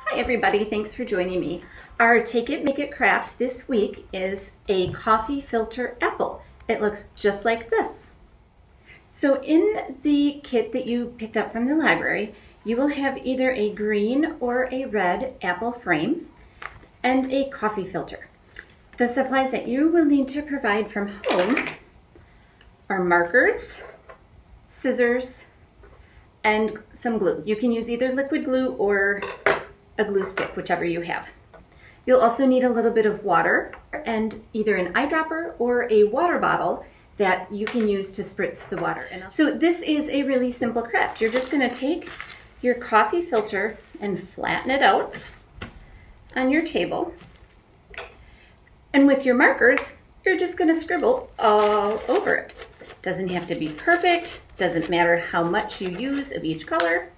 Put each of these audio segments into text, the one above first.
Hi everybody, thanks for joining me. Our Take It, Make It craft this week is a coffee filter apple. It looks just like this. So in the kit that you picked up from the library, you will have either a green or a red apple frame and a coffee filter. The supplies that you will need to provide from home are markers, scissors, and some glue. You can use either liquid glue or a glue stick, whichever you have. You'll also need a little bit of water and either an eyedropper or a water bottle that you can use to spritz the water. So this is a really simple craft. You're just gonna take your coffee filter and flatten it out on your table. And with your markers, you're just gonna scribble all over it. Doesn't have to be perfect, doesn't matter how much you use of each color.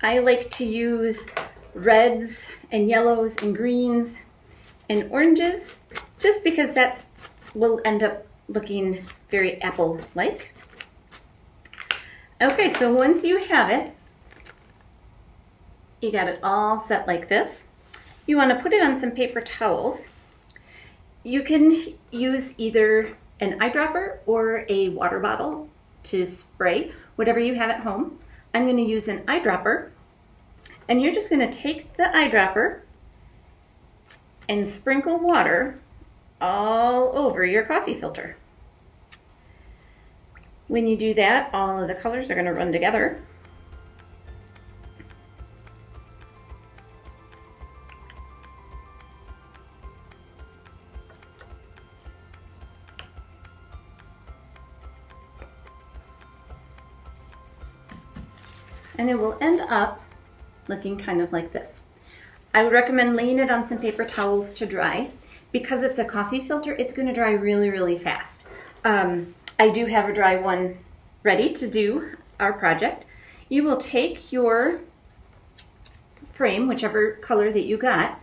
I like to use reds and yellows and greens and oranges just because that will end up looking very apple-like. Okay, so once you have it, you got it all set like this. You want to put it on some paper towels. You can use either an eyedropper or a water bottle to spray, whatever you have at home. I'm going to use an eyedropper, and you're just going to take the eyedropper and sprinkle water all over your coffee filter. When you do that, all of the colors are going to run together. And it will end up looking kind of like this. I would recommend laying it on some paper towels to dry. Because it's a coffee filter, it's going to dry really, really fast. I do have a dry one ready to do our project. You will take your frame, whichever color that you got,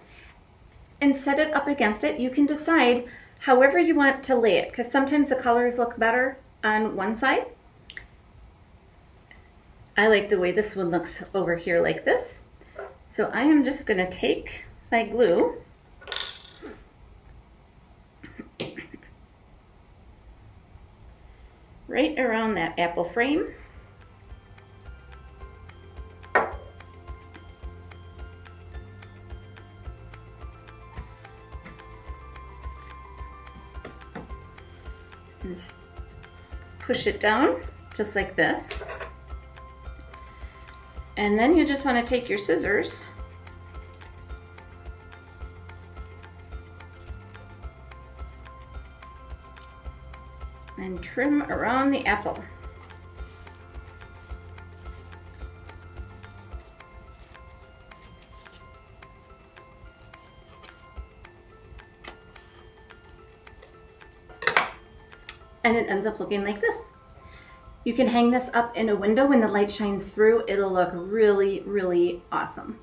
and set it up against it. You can decide however you want to lay it, because sometimes the colors look better on one side. I like the way this one looks over here like this. So I am just going to take my glue right around that apple frame. And just push it down just like this. And then you just want to take your scissors and trim around the apple. And it ends up looking like this. You can hang this up in a window when the light shines through. It'll look really, really awesome.